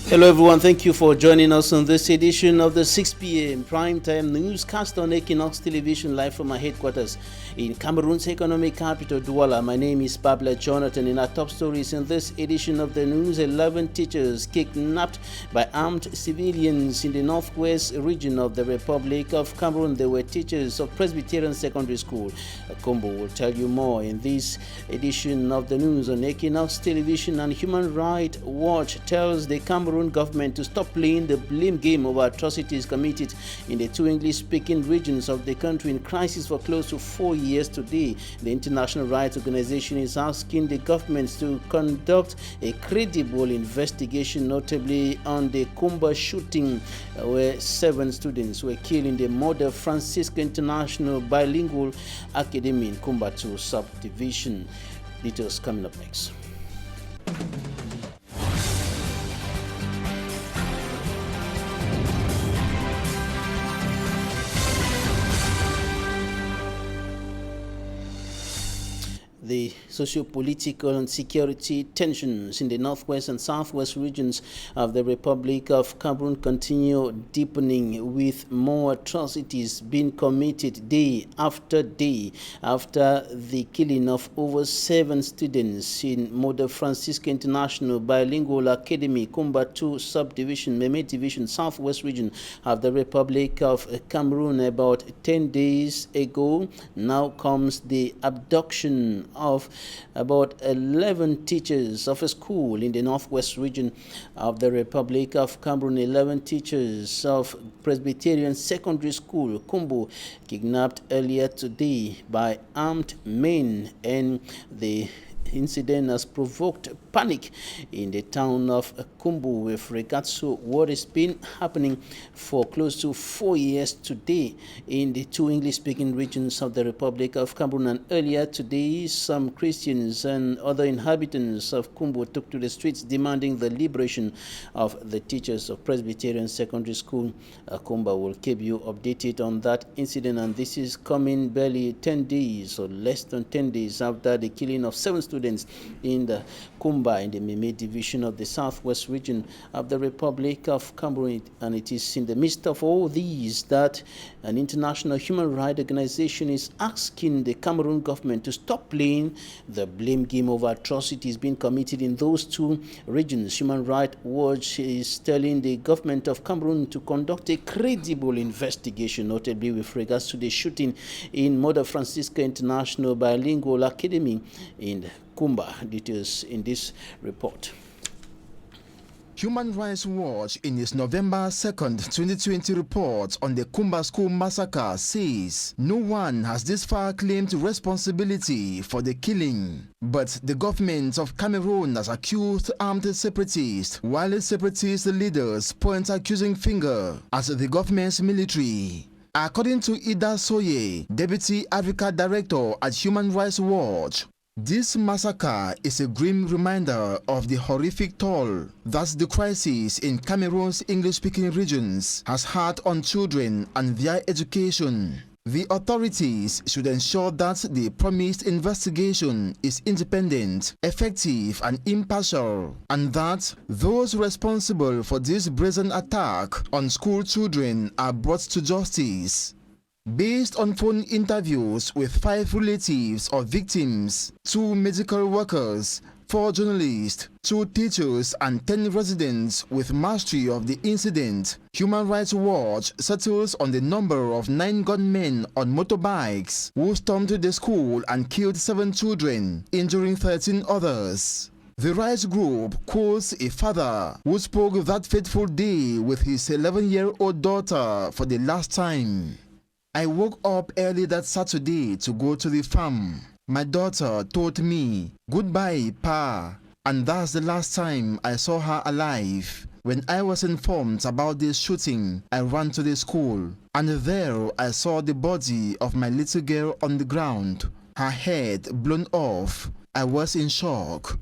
Hello everyone, thank you for joining us on this edition of the 6 p.m. primetime newscast on Equinoxe Television, live from our headquarters in Cameroon's economic capital, Douala. My name is Pablo Jonathan. In our top stories in this edition of the news, 11 teachers kidnapped by armed civilians in the northwest region of the Republic of Cameroon. They were teachers of Presbyterian Secondary School. Kombo will tell you more in this edition of the news on Equinoxe Television. And Human Rights Watch tells the Cameroon government to stop playing the blame game over atrocities committed in the two English-speaking regions of the country in crisis for close to 4 years today. The International Rights Organization is asking the government to conduct a credible investigation, notably on the Kumba shooting, where 7 students were killed in the Mother Francisca International Bilingual Academy in Kumba 2 subdivision. Details coming up next. The socio-political and security tensions in the northwest and southwest regions of the Republic of Cameroon continue deepening, with more atrocities being committed day after day after the killing of over 7 students in Mother Francisca International Bilingual Academy, Kumba 2 subdivision, Meme Division, southwest region of the Republic of Cameroon. About 10 days ago, now comes the abduction of about 11 teachers of a school in the northwest region of the Republic of Cameroon. 11 teachers of Presbyterian Secondary School, Kumbu, kidnapped earlier today by armed men, and the incident has provoked panic in the town of Kumbu with regards to what has been happening for close to 4 years today in the two English-speaking regions of the Republic of Cameroon. And earlier today, some Christians and other inhabitants of Kumbu took to the streets demanding the liberation of the teachers of Presbyterian Secondary School. Kumba will keep you updated on that incident, and this is coming barely 10 days or less than 10 days after the killing of 7 students in the Kumba in the Meme Division of the southwest region of the Republic of Cameroon. And it is in the midst of all these that an international human rights organization is asking the Cameroon government to stop playing the blame game over atrocities being committed in those two regions. Human Rights Watch is telling the government of Cameroon to conduct a credible investigation, notably with regards to the shooting in Mother Francisca International Bilingual Academy in Kumba. Details in this report. Human Rights Watch, in its November 2nd, 2020 report on the Kumba school massacre, says no one has this far claimed responsibility for the killing. But the government of Cameroon has accused armed separatists, while separatist leaders point accusing finger at the government's military. According to Ida Soye, Deputy Africa Director at Human Rights Watch, this massacre is a grim reminder of the horrific toll that the crisis in Cameroon's English-speaking regions has had on children and their education. The authorities should ensure that the promised investigation is independent, effective, and impartial, and that those responsible for this brazen attack on school children are brought to justice. Based on phone interviews with 5 relatives of victims, 2 medical workers, 4 journalists, 2 teachers, and 10 residents with mastery of the incident, Human Rights Watch settles on the number of 9 gunmen on motorbikes who stormed the school and killed 7 children, injuring 13 others. The rights group quotes a father who spoke that fateful day with his 11-year-old daughter for the last time. I woke up early that Saturday to go to the farm. My daughter told me, "Goodbye, Pa," and that's the last time I saw her alive. When I was informed about this shooting, I ran to the school, and there I saw the body of my little girl on the ground, her head blown off. I was in shock.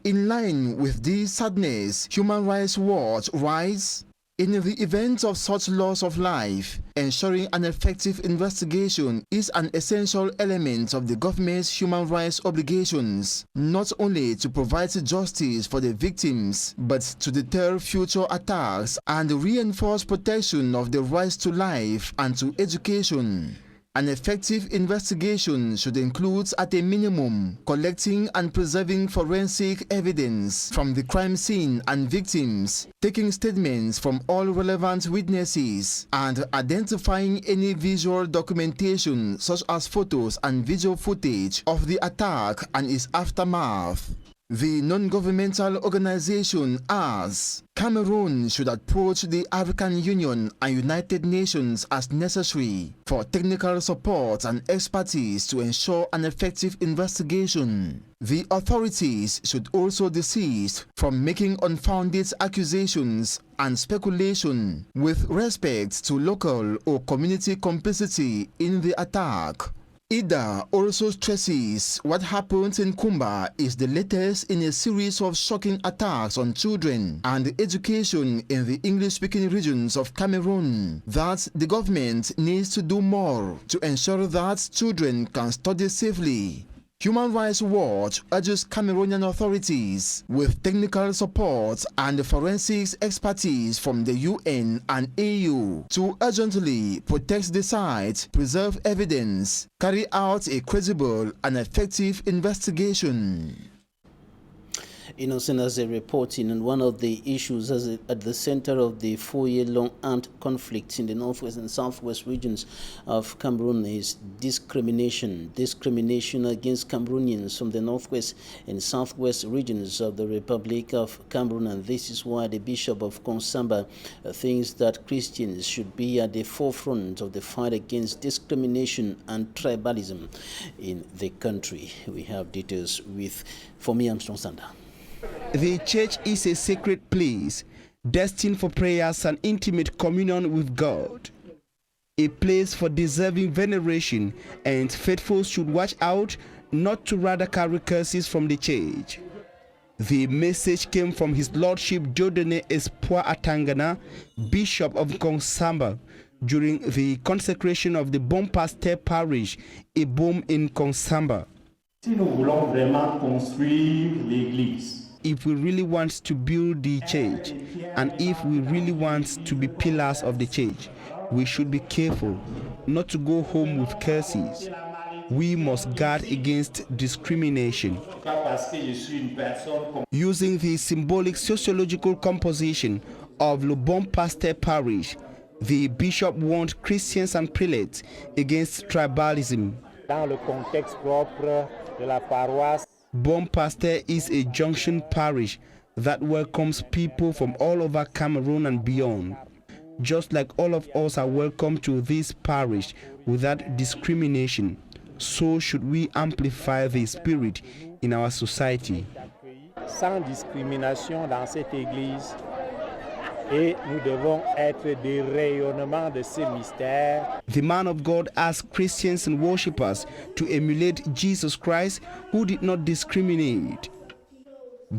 In line with this sadness, Human Rights Watch writes, In the event of such loss of life, ensuring an effective investigation is an essential element of the government's human rights obligations, not only to provide justice for the victims, but to deter future attacks and reinforce protection of the rights to life and to education. An effective investigation should include, at a minimum, collecting and preserving forensic evidence from the crime scene and victims, taking statements from all relevant witnesses, and identifying any visual documentation such as photos and video footage of the attack and its aftermath. The non-governmental organization asks Cameroon should approach the African Union and United Nations as necessary for technical support and expertise to ensure an effective investigation. The authorities should also desist from making unfounded accusations and speculation with respect to local or community complicity in the attack. Ida also stresses what happened in Kumba is the latest in a series of shocking attacks on children and education in the English-speaking regions of Cameroon, that the government needs to do more to ensure that children can study safely. Human Rights Watch urges Cameroonian authorities, with technical support and forensics expertise from the UN and EU, to urgently protect the site, preserve evidence, carry out a credible and effective investigation. Innocent as a reporting on one of the issues at the center of the 4-year-long armed conflict in the northwest and southwest regions of Cameroon is discrimination. Discrimination against Cameroonians from the northwest and southwest regions of the Republic of Cameroon, and this is why the Bishop of Konsamba thinks that Christians should be at the forefront of the fight against discrimination and tribalism in the country. We have details with Fomi Armstrong Sanda. The church is a sacred place, destined for prayers and intimate communion with God. A place for deserving veneration, and faithful should watch out not to rather carry curses from the church. The message came from His Lordship Dieudonné Espoir Atangana, Bishop of Konsamba, during the consecration of the Bon Pasteur Parish, Ebom in Konsamba. Si nous voulons vraiment construire l'Église, if we really want to build the church, and if we really want to be pillars of the church, we should be careful not to go home with curses. We must guard against discrimination. Using the symbolic sociological composition of Le Bon Pasteur Parish, the bishop warned Christians and prelates against tribalism. Dans le contexte propre de la paroisse, Bon Pasteur is a junction parish that welcomes people from all over Cameroon and beyond. Just like all of us are welcome to this parish without discrimination, so should we amplify the spirit in our society. Sans discrimination dans cette Église, et nous devons être des rayonnements de ces mystères. The man of God asked Christians and worshippers to emulate Jesus Christ, who did not discriminate.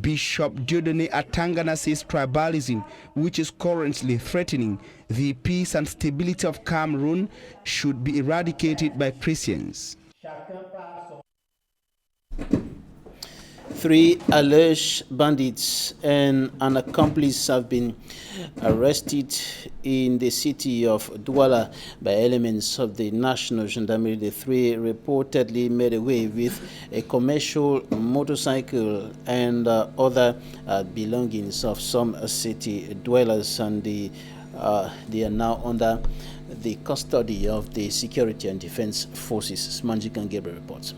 Bishop Dieudonné Atangana says tribalism, which is currently threatening the peace and stability of Cameroon, should be eradicated by Christians. 3 alleged bandits and an accomplice have been arrested in the city of Douala by elements of the National Gendarmerie. The 3 reportedly made away with a commercial motorcycle and other belongings of some city dwellers, and they are now under the custody of the Security and Defense Forces. Manjikan Gabriel reports.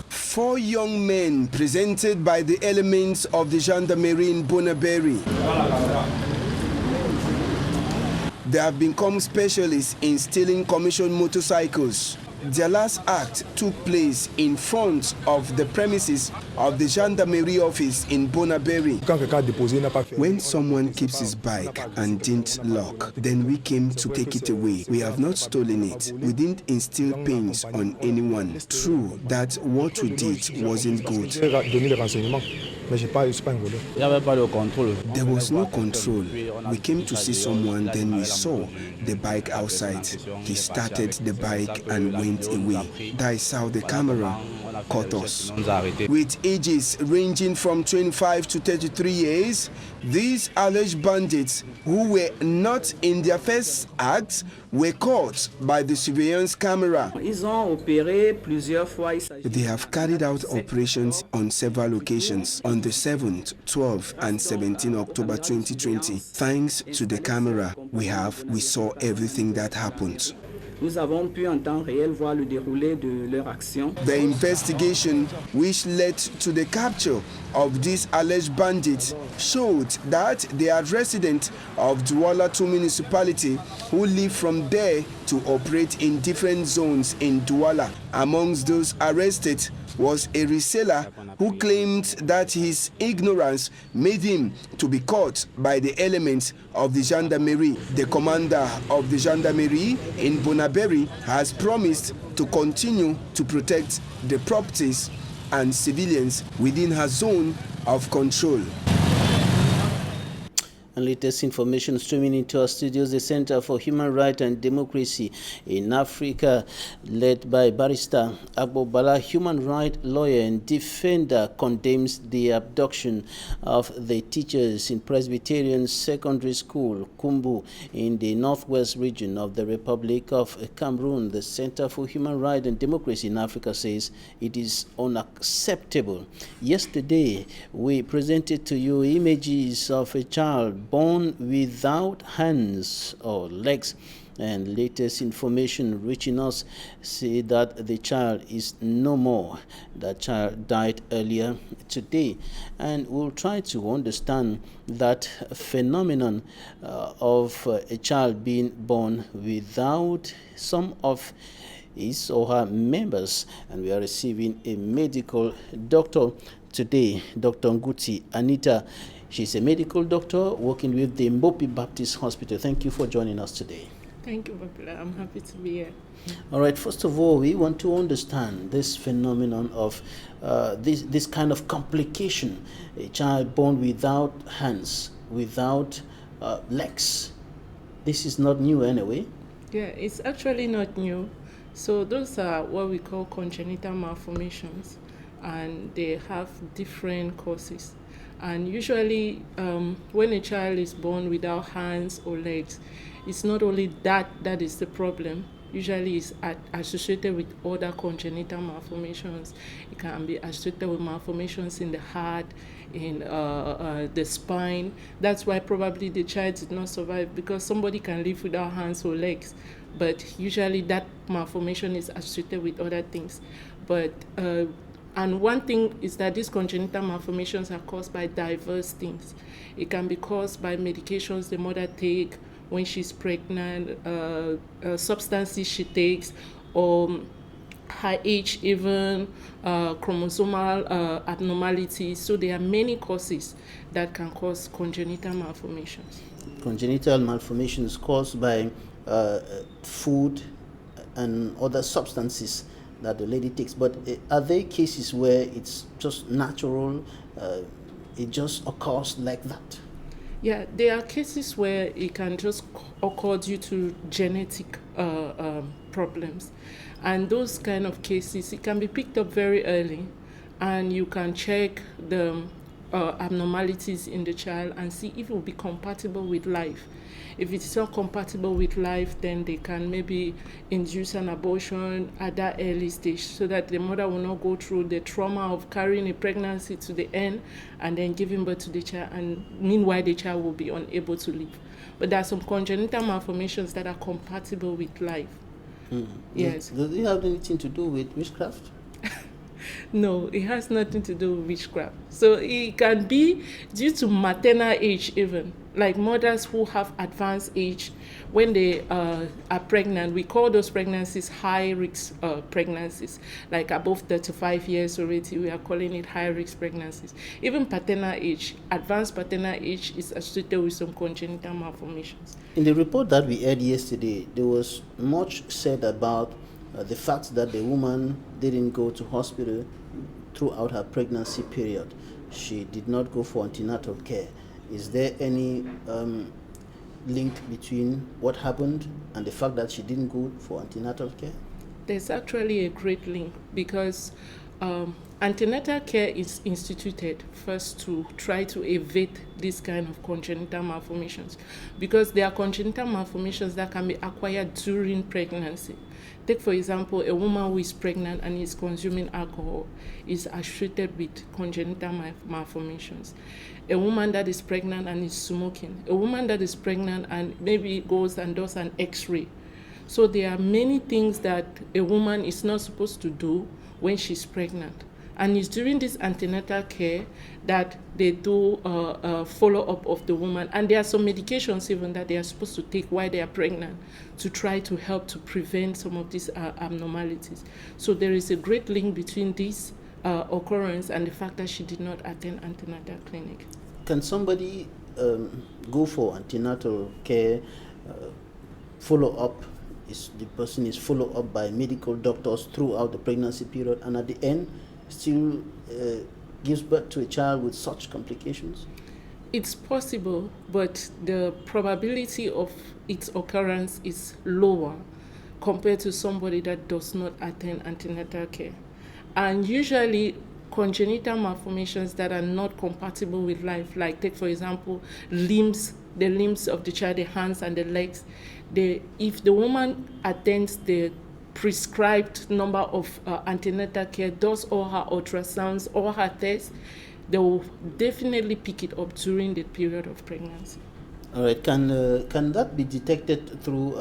4 young men presented by the elements of the gendarmerie in Bonaberi. They have become specialists in stealing commercial motorcycles. Their last act took place in front of the premises of the gendarmerie office in Bonaberi. When someone keeps his bike and didn't lock, then we came to take it away. We have not stolen it. We didn't instill pains on anyone. True that what we did wasn't good. mais je suis pas un voleur. Il n'y avait pas de contrôle. There was no control. We came to see someone, then we saw the bike outside. He started the bike and went away. That is how the camera caught us. With ages ranging from 25 to 33 years, these alleged bandits, who were not in their first act, were caught by the surveillance camera. They have carried out operations on several occasions on the 7th, 12th, and 17th October 2020. Thanks to the camera we saw everything that happened. Nous avons pu en temps réel voir le déroulé de leur action. The investigation, which led to the capture of these alleged bandits, showed that they are residents of Douala 2 municipality who live from there to operate in different zones in Douala. Amongst those arrested was a reseller who claimed that his ignorance made him to be caught by the elements of the gendarmerie. The commander of the gendarmerie in Bonaberry has promised to continue to protect the properties and civilians within her zone of control. And latest information streaming into our studios, the Center for Human Rights and Democracy in Africa, led by Barrister Agbobala, human rights lawyer and defender, condemns the abduction of the teachers in Presbyterian Secondary School, Kumbu, in the northwest region of the Republic of Cameroon. The Center for Human Rights and Democracy in Africa says it is unacceptable. Yesterday, we presented to you images of a child born without hands or legs, and latest information reaching us say that the child is no more. That child died earlier today, and we'll try to understand that phenomenon of a child being born without some of his or her members, and we are receiving a medical doctor today, Dr. Nguti Anita. She's a medical doctor working with the Mbopi Baptist Hospital. Thank you for joining us today. Thank you, Babila. I'm happy to be here. All right. First of all, we want to understand this phenomenon of this kind of complication. A child born without hands, without legs. This is not new anyway. Yeah, it's actually not new. So those are what we call congenital malformations, and they have different causes. And usually when a child is born without hands or legs, it's not only that is the problem. Usually it's associated with other congenital malformations. It can be associated with malformations in the heart, in the spine. That's why probably the child did not survive, because somebody can live without hands or legs, but usually that malformation is associated with other things. But and one thing is that these congenital malformations are caused by diverse things. It can be caused by medications the mother takes when she's pregnant, substances she takes, or her age, even chromosomal abnormalities. So there are many causes that can cause congenital malformations. Congenital malformations caused by food and other substances that the lady takes, but are there cases where it's just natural, it just occurs like that? Yeah, there are cases where it can just occur due to genetic problems, and those kind of cases, it can be picked up very early, and you can check the abnormalities in the child and see if it will be compatible with life. If it's not compatible with life, then they can maybe induce an abortion at that early stage, so that the mother will not go through the trauma of carrying a pregnancy to the end and then giving birth to the child, and meanwhile the child will be unable to live. But there are some congenital malformations that are compatible with life. Yes. Does it have anything to do with witchcraft? No, it has nothing to do with witchcraft. So it can be due to maternal age even. Like mothers who have advanced age, when they are pregnant, we call those pregnancies high-risk pregnancies. Like above 35 years already, we are calling it high-risk pregnancies. Even paternal age, advanced paternal age is associated with some congenital malformations. In the report that we heard yesterday, there was much said about the fact that the woman didn't go to hospital throughout her pregnancy period. she did not go for antenatal care. Is there any link between what happened and the fact that she didn't go for antenatal care? There's actually a great link, because antenatal care is instituted first to try to evade this kind of congenital malformations, because there are congenital malformations that can be acquired during pregnancy. Take, for example, a woman who is pregnant and is consuming alcohol is associated with congenital malformations. A woman that is pregnant and is smoking, a woman that is pregnant and maybe goes and does an X-ray. So there are many things that a woman is not supposed to do when she's pregnant. And it's during this antenatal care that they do a follow-up of the woman. And there are some medications even that they are supposed to take while they are pregnant to try to help to prevent some of these abnormalities. So there is a great link between this occurrence and the fact that she did not attend antenatal clinic. Can somebody go for antenatal care, follow-up? The person is followed up by medical doctors throughout the pregnancy period, and at the end still gives birth to a child with such complications? It's possible, but the probability of its occurrence is lower compared to somebody that does not attend antenatal care. And usually congenital malformations that are not compatible with life, like take for example the limbs of the child, the hands and the legs, if the woman attends the prescribed number of antenatal care, does all her ultrasounds, all her tests, they will definitely pick it up during the period of pregnancy. All right. Can that be detected through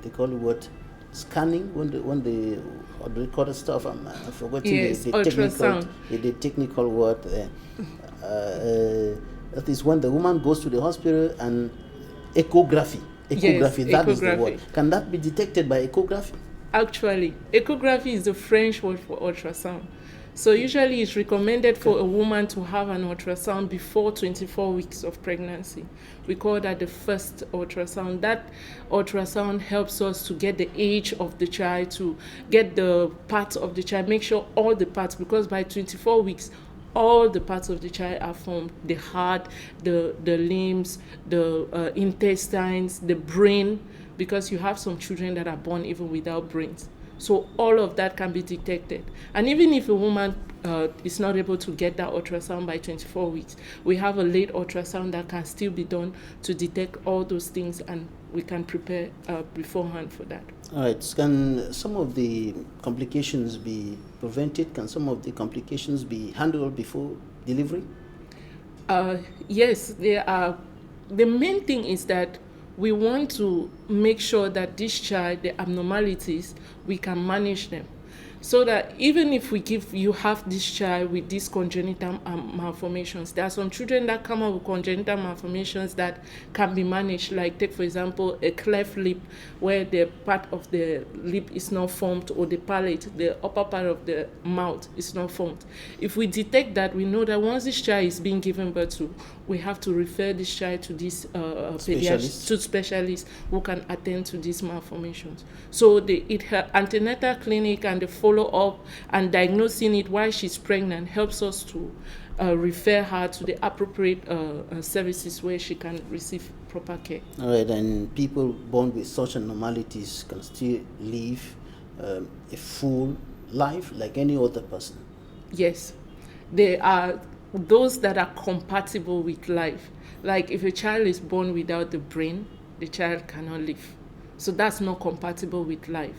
they call it what, scanning, when they record the stuff? I'm forgetting. Yes, the technical word. That is when the woman goes to the hospital and echography. Yes, that is the word. Can that be detected by echography? Actually, echography is the French word for ultrasound. So usually it's recommended for a woman to have an ultrasound before 24 weeks of pregnancy. We call that the first ultrasound. That ultrasound helps us to get the age of the child, to get the parts of the child, make sure all the parts, because by 24 weeks, all the parts of the child are formed: the heart, the limbs, the intestines, the brain, because you have some children that are born even without brains. So all of that can be detected. And even if a woman is not able to get that ultrasound by 24 weeks, we have a late ultrasound that can still be done to detect all those things, and we can prepare beforehand for that. All right. Can some of the complications be prevented? Can some of the complications be handled before delivery? Yes, there are. The main thing is that we want to make sure that this child, the abnormalities, we can manage them. So that even if you have this child with these congenital malformations, there are some children that come up with congenital malformations that can be managed, like take for example a cleft lip, where the part of the lip is not formed, or the palate, the upper part of the mouth is not formed. If we detect that, we know that once this child is being given birth to, we have to refer this child to this specialists who can attend to these malformations. So the antenatal clinic and the follow-up and diagnosing it while she's pregnant helps us to refer her to the appropriate services where she can receive proper care. All right, and people born with such abnormalities can still live a full life like any other person? Yes, there are those that are compatible with life. Like if a child is born without the brain, the child cannot live. So that's not compatible with life.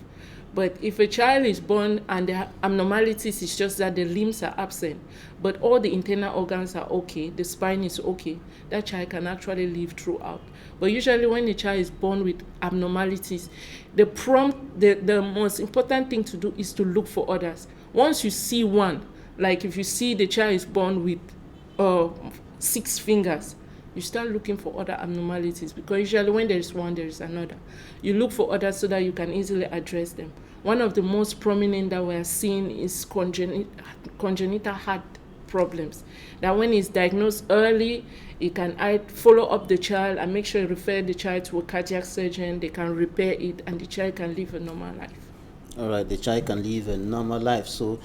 But if a child is born and the abnormalities is just that the limbs are absent, but all the internal organs are okay, the spine is okay, that child can actually live throughout. But usually when the child is born with abnormalities, the most important thing to do is to look for others. Once you see one, like if you see the child is born with 6 fingers, you start looking for other abnormalities, because usually when there is one, there is another. You look for others so that you can easily address them. One of the most prominent that we are seeing is congenital heart problems. That when it's diagnosed early, it can follow up the child and make sure you refer the child to a cardiac surgeon. They can repair it, and the child can live a normal life. All right, the child can live a normal life. So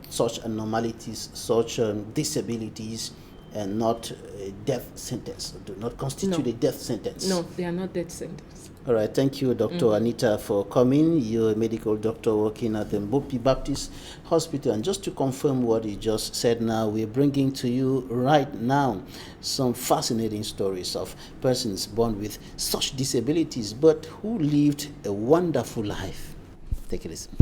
such abnormalities, such disabilities, and not a death sentence, do not constitute a death sentence. No, they are not death sentence. All right, thank you, Dr. Anita, for coming. You're a medical doctor working at the Mbopi Baptist Hospital. And just to confirm what you just said now, we're bringing to you right now some fascinating stories of persons born with such disabilities, but who lived a wonderful life. Take a listen.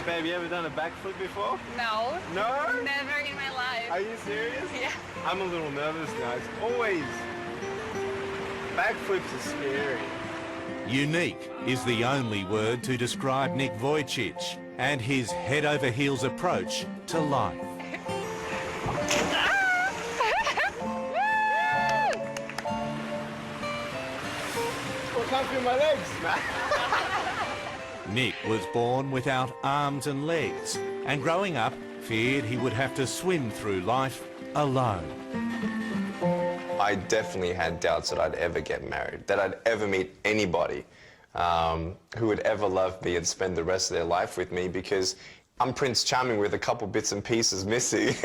Have you ever done a backflip before? No. No? Never in my life. Are you serious? Yeah. I'm a little nervous now. It's always... Backflips are scary. Unique is the only word to describe Nick Vujicic and his head-over-heels approach to life. I can't feel my legs, man. Nick was born without arms and legs, and growing up, feared he would have to swim through life alone. I definitely had doubts that I'd ever get married, that I'd ever meet anybody who would ever love me and spend the rest of their life with me, because I'm Prince Charming with a couple bits and pieces missing.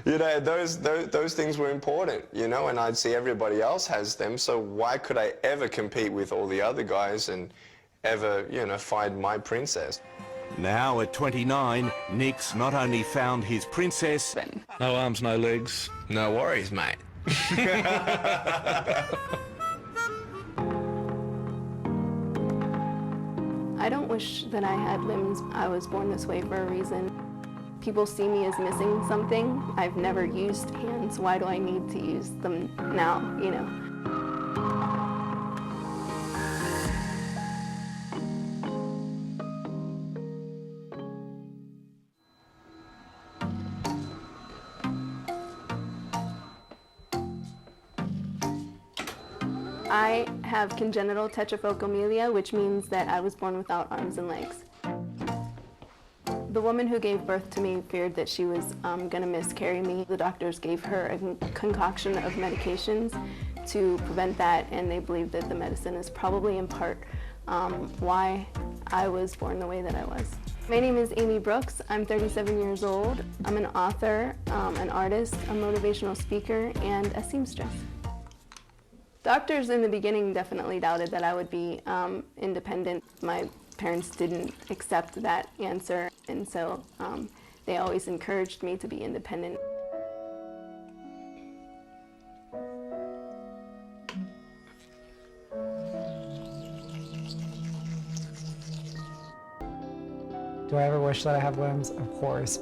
You know, those things were important, you know, and I'd see everybody else has them, so why could I ever compete with all the other guys and ever, you know, find my princess? Now at 29, Nick's not only found his princess... No arms, no legs. No worries, mate. I don't wish that I had limbs. I was born this way for a reason. People see me as missing something. I've never used hands. Why do I need to use them now, you know? I have congenital tetraphocomelia, which means that I was born without arms and legs. The woman who gave birth to me feared that she was going to miscarry me. The doctors gave her a concoction of medications to prevent that, and they believe that the medicine is probably in part why I was born the way that I was. My name is Amy Brooks. I'm 37 years old. I'm an author, an artist, a motivational speaker, and a seamstress. Doctors in the beginning definitely doubted that I would be independent. My parents didn't accept that answer, and so they always encouraged me to be independent. Do I ever wish that I had limbs? Of course.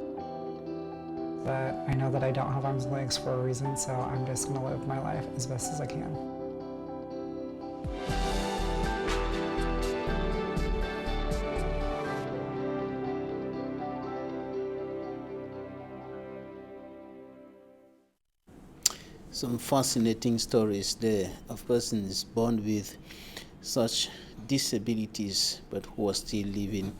But I know that I don't have arms and legs for a reason, so I'm just going to live my life as best as I can. Some fascinating stories there of persons born with such disabilities but who are still living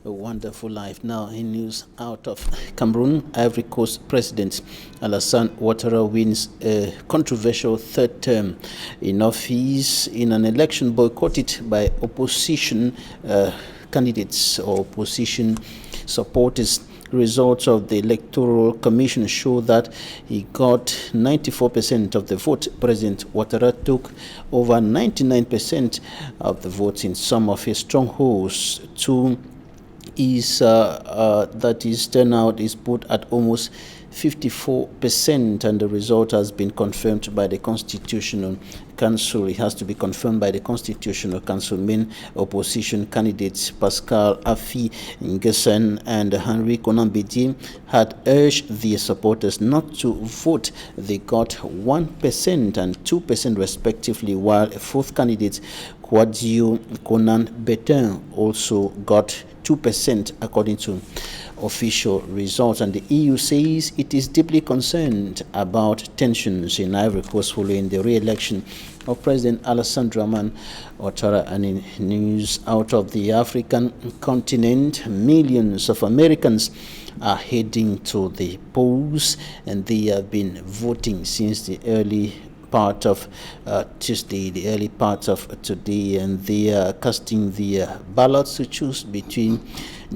a wonderful life. Now, in news out of Cameroon, Ivory Coast President Alassane Ouattara wins a controversial third term in office in an election boycotted by opposition candidates or opposition supporters. Results of the Electoral Commission show that he got 94% of the vote. President Ouattara took over 99% of the votes in some of his strongholds. That his turnout is put at almost 54%, and the result has been confirmed by the Constitutional Council. It has to be confirmed by the Constitutional Council. Main opposition candidates Pascal Afi Nguessan and Henri Konambedi had urged their supporters not to vote. They got 1% and 2% respectively, while a fourth candidate, Kwadju Konan Betin also got 2% according to official results, and the EU says it is deeply concerned about tensions in Ivory Coast following the re-election of President Alassane Dramane Ouattara. And in news out of the African continent, millions of Americans are heading to the polls, and they have been voting since the early part of Tuesday, the early part of today, and they are casting their ballots to choose between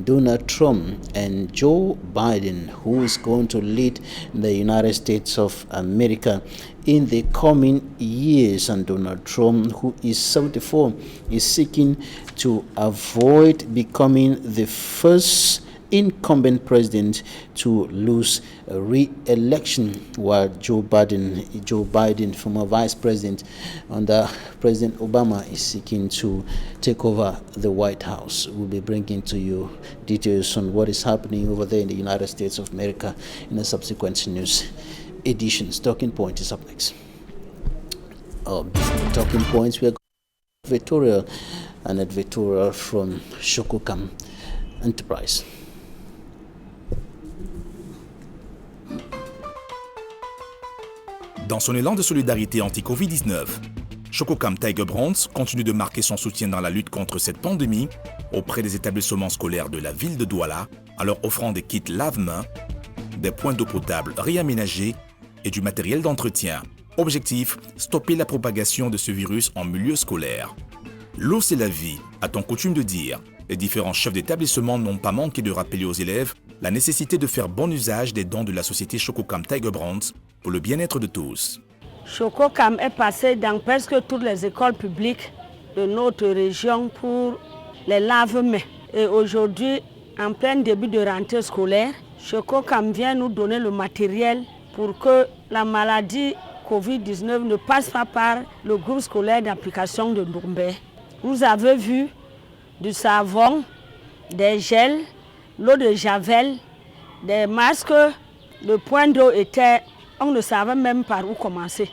Donald Trump and Joe Biden, who is going to lead the United States of America in the coming years. And Donald Trump, who is 74, is seeking to avoid becoming the first incumbent president to lose a re-election, while Joe Biden, former vice president under President Obama, is seeking to take over the White House. We'll be bringing to you details on what is happening over there in the United States of America in the subsequent news editions. Talking Point is up next. Talking Points, we are going to an editorial from Shokokam Enterprise. Dans son élan de solidarité anti-Covid-19, Shokokam Tiger Brands continue de marquer son soutien dans la lutte contre cette pandémie auprès des établissements scolaires de la ville de Douala, en leur offrant des kits lave-mains, des points d'eau potable réaménagés et du matériel d'entretien. Objectif, stopper la propagation de ce virus en milieu scolaire. L'eau, c'est la vie, a-t-on coutume de dire. Les différents chefs d'établissement n'ont pas manqué de rappeler aux élèves la nécessité de faire bon usage des dons de la société Shokokam Tiger Brands pour le bien-être de tous. Shokokam est passé dans presque toutes les écoles publiques de notre région pour les lave-mains. Et aujourd'hui, en plein début de rentrée scolaire, Shokokam vient nous donner le matériel pour que la maladie Covid-19 ne passe pas par le groupe scolaire d'application de Doumbé. Vous avez vu du savon, des gels, l'eau de javel, des masques. Le point d'eau était, on ne savait même par où commencer.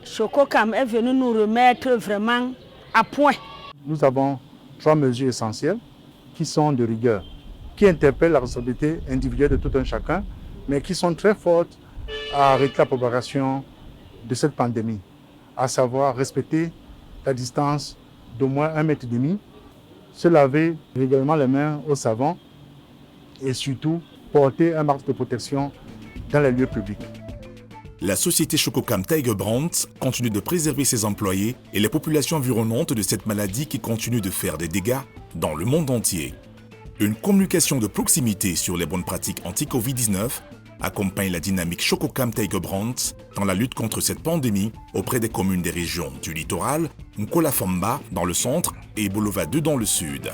Shokokam est venu nous remettre vraiment à point. Nous avons 3 mesures essentielles qui sont de rigueur, qui interpellent la responsabilité individuelle de tout un chacun, mais qui sont très fortes à arrêter la propagation de cette pandémie, à savoir respecter la distance d'au moins 1,5 mètre, se laver régulièrement les mains au savon et surtout porter un masque de protection dans les lieux publics. La société Shokokam Tiger Brands continue de préserver ses employés et les populations environnantes de cette maladie qui continue de faire des dégâts dans le monde entier. Une communication de proximité sur les bonnes pratiques anti-Covid-19 accompagne la dynamique Shokokam Tiger Brands dans la lutte contre cette pandémie auprès des communes des régions du littoral, Nkolafamba dans le centre et Bolova 2 dans le sud.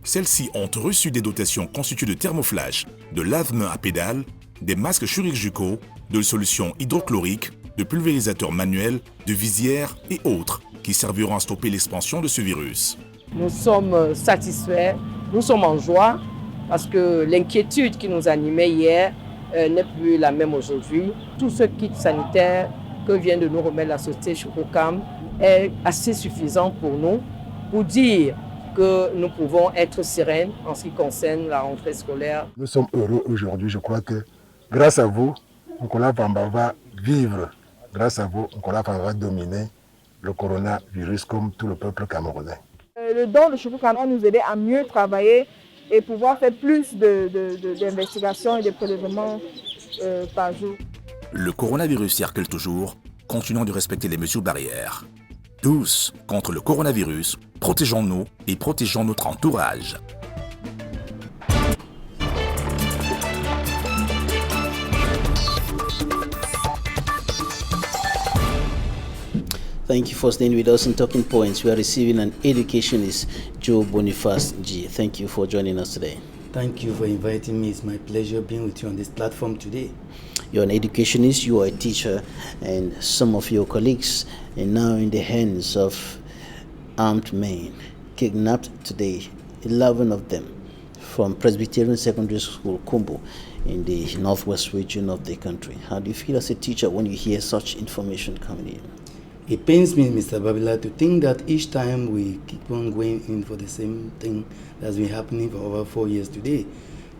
Celles-ci ont reçu des dotations constituées de thermoflash, de lave-mains à pédales, des masques chirurgicaux, de solutions hydrochloriques, de pulvérisateurs manuels, de visières et autres qui serviront à stopper l'expansion de ce virus. Nous sommes satisfaits, nous sommes en joie parce que l'inquiétude qui nous animait hier n'est plus la même aujourd'hui. Tout ce kit sanitaire que vient de nous remettre la société Shokokam est assez suffisant pour nous pour dire que nous pouvons être sereins en ce qui concerne la rentrée scolaire. Nous sommes heureux aujourd'hui. Je crois que grâce à vous, Nkolafamba va vivre. Grâce à vous, Nkolafamba va dominer le coronavirus comme tout le peuple camerounais. Le don de Shokokam va nous aider à mieux travailler et pouvoir faire plus d'investigations et de prélèvements par jour. Le coronavirus circule toujours, continuons de respecter les mesures barrières. Tous contre le coronavirus, protégeons-nous et protégeons notre entourage. Thank you for staying with us in Talking Points. We are receiving an educationist, Joe Boniface G. Thank you for joining us today. Thank you for inviting me. It's my pleasure being with you on this platform today. You're an educationist, you are a teacher, and some of your colleagues are now in the hands of armed men, kidnapped today, 11 of them, from Presbyterian Secondary School, Kumbo, in the northwest region of the country. How do you feel as a teacher when you hear such information coming in? It pains me, Mr. Babila, to think that each time we keep on going in for the same thing that's been happening for over 4 years today.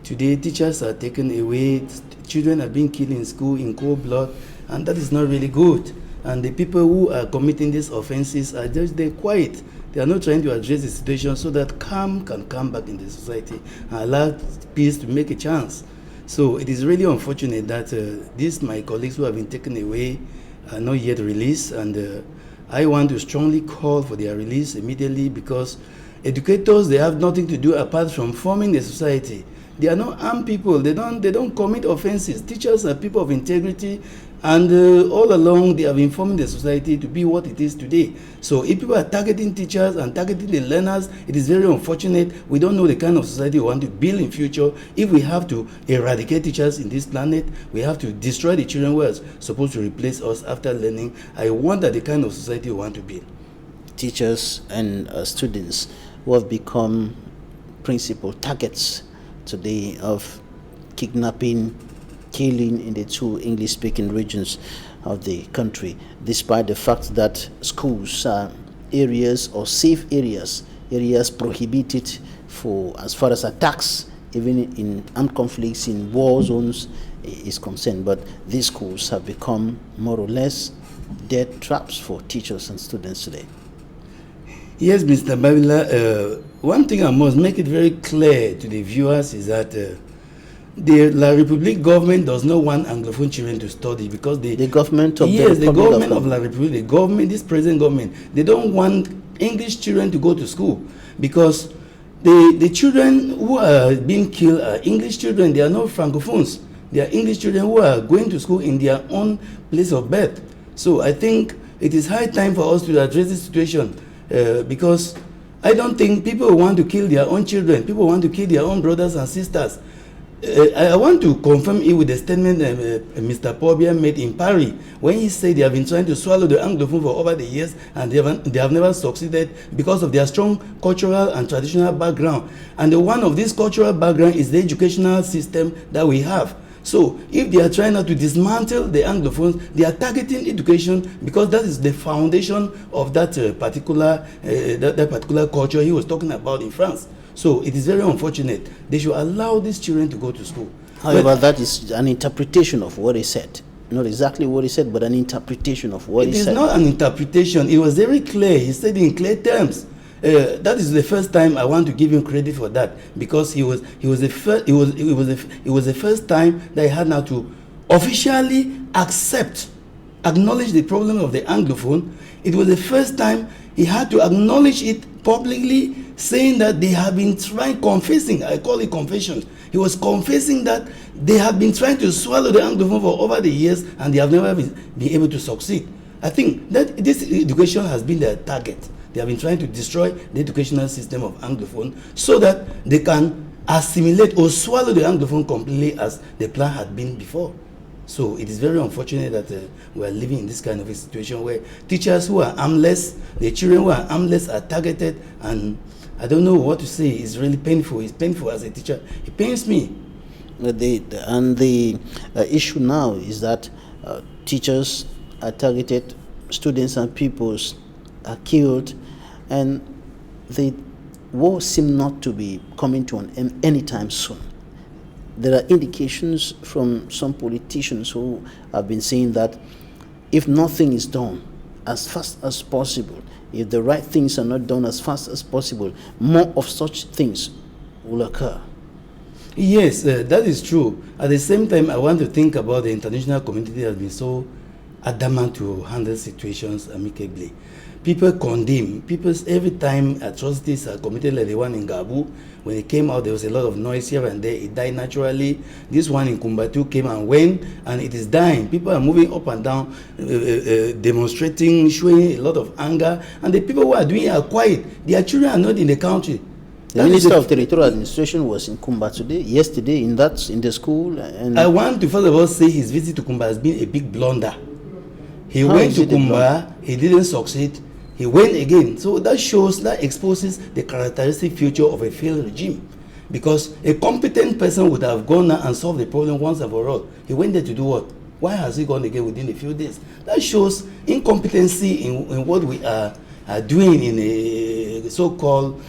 Today, teachers are taken away, children are being killed in school in cold blood, and that is not really good. And the people who are committing these offenses are just they're quiet. They are not trying to address the situation so that calm can come back in the society and allow peace to make a chance. So it is really unfortunate that these my colleagues who have been taken away are not yet released, and I want to strongly call for their release immediately, because educators, they have nothing to do apart from forming the society. They are not armed people. They don't commit offenses. Teachers are people of integrity, and all along they have been forming the society to be what it is today. So if people are targeting teachers and targeting the learners, it is very unfortunate. We don't know the kind of society we want to build in future. If we have to eradicate teachers in this planet, we have to destroy the children who are supposed to replace us after learning. I wonder the kind of society we want to build. Teachers and students who have become principal targets today of kidnapping, killing in the 2 English-speaking regions of the country, despite the fact that schools are areas or safe areas prohibited for as far as attacks, even in armed conflicts in war zones is concerned. But these schools have become more or less death traps for teachers and students today. Yes, Mr. Babila, one thing I must make it very clear to the viewers is that the La République government does not want Anglophone children to study, because the government of the government of La République, the government, this present government, they don't want English children to go to school, because the children who are being killed are English children. They are not Francophones. They are English children who are going to school in their own place of birth. So I think it is high time for us to address this situation, because I don't think people want to kill their own children. People want to kill their own brothers and sisters. I want to confirm it with the statement Mr. Pobia made in Paris, when he said they have been trying to swallow the Anglophone for over the years, and they have never succeeded because of their strong cultural and traditional background. And one of this cultural background is the educational system that we have. So if they are trying not to dismantle the Anglophones, they are targeting education, because that is the foundation of that particular culture he was talking about in France. So it is very unfortunate. They should allow these children to go to school. However, that is an interpretation of what he said. Not exactly what he said, but an interpretation of what he said. It is not an interpretation. It was very clear. He said in clear terms. That is the first time I want to give him credit for that, because it was the first time that he had now to officially acknowledge the problem of the Anglophone. It was the first time he had to acknowledge it publicly, saying that they have been confessing, I call it confession. He was confessing that they have been trying to swallow the Anglophone for over the years, and they have never been able to succeed. I think that this education has been their target. They have been trying to destroy the educational system of Anglophone so that they can assimilate or swallow the Anglophone completely, as the plan had been before. So it is very unfortunate that we are living in this kind of a situation where teachers who are armless, the children who are armless are targeted, and I don't know what to say. It's really painful. It's painful as a teacher. It pains me. The issue now is that teachers are targeted, students and pupils are killed, and the war seems not to be coming to an end anytime soon. There are indications from some politicians who have been saying that if nothing is done as fast as possible, if the right things are not done as fast as possible, more of such things will occur. Yes, that is true. At the same time, I want to think about the international community that has been so adamant to handle situations amicably. People condemn. Every time atrocities are committed, like the one in Gabu, when it came out, there was a lot of noise here and there. It died naturally. This one in Kumbatu came and went, and it is dying. People are moving up and down, demonstrating, showing a lot of anger, and the people who are doing it are quiet. Their children are not in the country. The Minister of Territorial Administration was in Kumba yesterday, in the school. And I want to first of all say his visit to Kumba has been a big blunder. He went to Kumba, he didn't succeed. He went again. So that exposes the characteristic future of a failed regime. Because a competent person would have gone and solved the problem once and for all. He went there to do what? Why has he gone again within a few days? That shows incompetency in what we are doing in a so-called,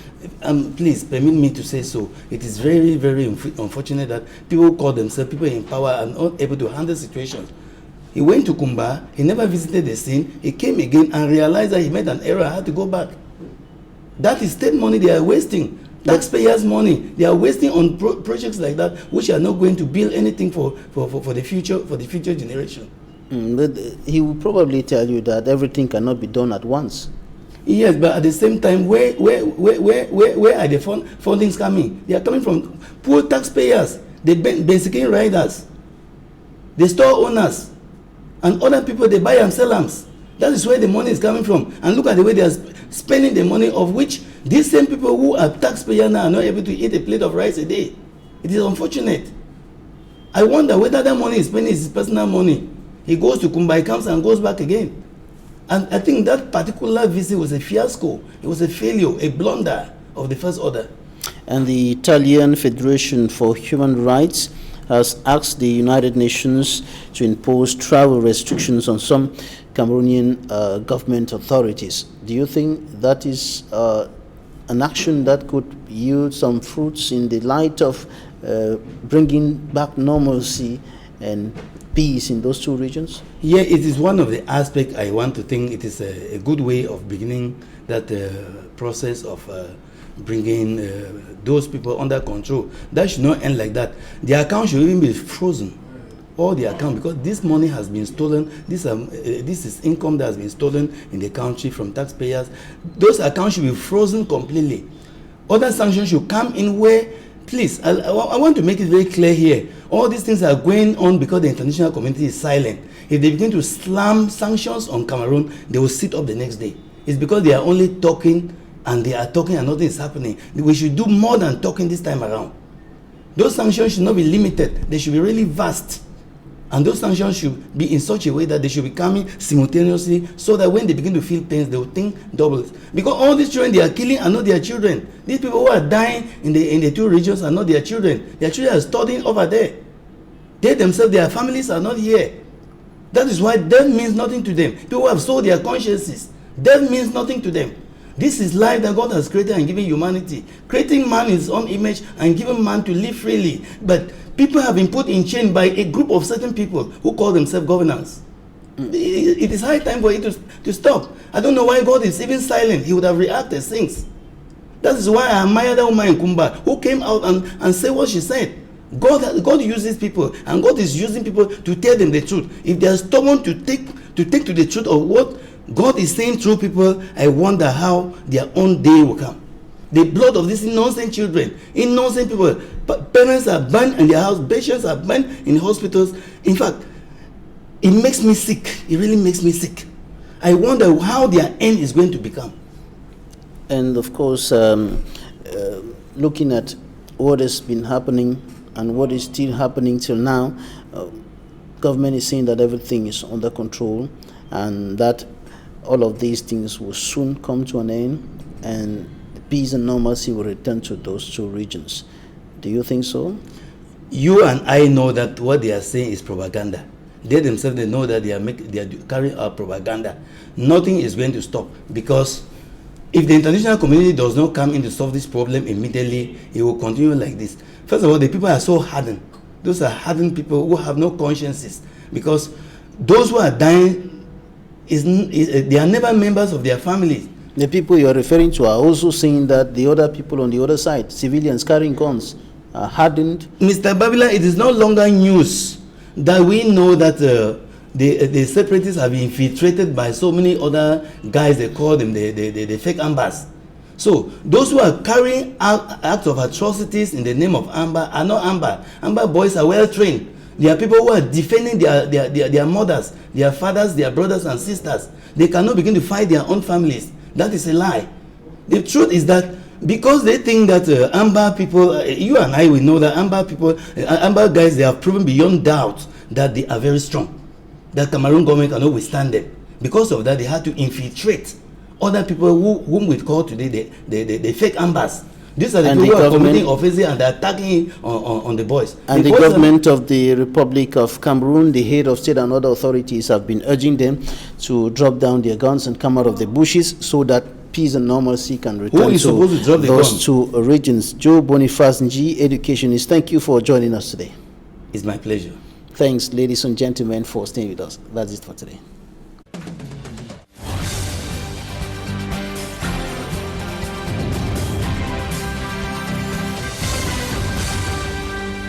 please permit me to say so, it is very, very unfortunate that people who call themselves people in power are not able to handle situations. He went to Kumba, he never visited the scene, he came again and realized that he made an error, had to go back. That is state money they are wasting. Taxpayers' money they are wasting on projects like that, which are not going to build anything for the future generation. But he will probably tell you that everything cannot be done at once. Yes, but at the same time, where are the fundings coming? They are coming from poor taxpayers, the basically riders, the store owners, and other people. They buy and sell arms. That is where the money is coming from. And look at the way they are spending the money, of which these same people who are taxpayers now are not able to eat a plate of rice a day. It is unfortunate. I wonder whether that money is spending his personal money. He goes to Kumba, he comes and goes back again. And I think that particular visit was a fiasco. It was a failure, a blunder of the first order. And the Italian Federation for Human Rights has asked the United Nations to impose travel restrictions on some Cameroonian government authorities. Do you think that is an action that could yield some fruits in the light of bringing back normalcy and peace in those two regions? Yeah, it is one of the aspects I want to think it is a good way of beginning that process of bringing those people under control. That should not end like that. The account should even be frozen. All the account, because this money has been stolen. This is income that has been stolen in the country from taxpayers. Those accounts should be frozen completely. Other sanctions should come in where, please, I want to make it very clear here. All these things are going on because the international community is silent. If they begin to slam sanctions on Cameroon, they will sit up the next day. It's because they are only talking, and they are talking and nothing is happening. We should do more than talking this time around. Those sanctions should not be limited. They should be really vast. And those sanctions should be in such a way that they should be coming simultaneously, so that when they begin to feel pains, they will think double. Because all these children they are killing are not their children. These people who are dying in the two regions are not their children. Their children are studying over there. They themselves, their families are not here. That is why death means nothing to them. People have sold their consciences. Death means nothing to them. This is life that God has created and given humanity. Creating man in his own image and giving man to live freely. But people have been put in chain by a group of certain people who call themselves governors. It is high time for it to stop. I don't know why God is even silent. He would have reacted since. That is why I admire that woman in Kumba who came out and said what she said. God uses people, and God is using people to tell them the truth. If they are stubborn to take to the truth of what God is saying through people, I wonder how their own day will come. The blood of these innocent children, innocent people, parents are burned in their house, patients are burned in hospitals. In fact, it makes me sick. It really makes me sick. I wonder how their end is going to become. And of course, looking at what has been happening and what is still happening till now, government is saying that everything is under control and that all of these things will soon come to an end and peace and normalcy will return to those two regions. Do you think so? You and I know that what they are saying is propaganda. They themselves, they know that they are carrying out propaganda. Nothing is going to stop, because if the international community does not come in to solve this problem immediately, it will continue like this. First of all, the people are so hardened. Those are hardened people who have no consciences, because those who are dying, they are never members of their families. The people you are referring to are also saying that the other people on the other side, civilians carrying guns, are hardened. Mr. Babila, it is no longer news that we know that the separatists have been infiltrated by so many other guys. They call them the fake ambas. So those who are carrying out acts of atrocities in the name of Amba are not Amba. Amba boys are well trained. They are people who are defending their mothers, their fathers, their brothers and sisters. They cannot begin to fight their own families. That is a lie. The truth is that because they think that Amba people, you and I will know that Amba people, Amba guys, they have proven beyond doubt that they are very strong. That Cameroon government cannot withstand them. Because of that, they had to infiltrate other people whom we call today the fake Ambas. These are the people who are committing offenses and they're attacking on the boys. And the government of the Republic of Cameroon, the head of state and other authorities have been urging them to drop down their guns and come out of the bushes so that peace and normalcy can return to those two regions. Joe Boniface Nji, educationist, thank you for joining us today. It's my pleasure. Thanks, ladies and gentlemen, for staying with us. That's it for today.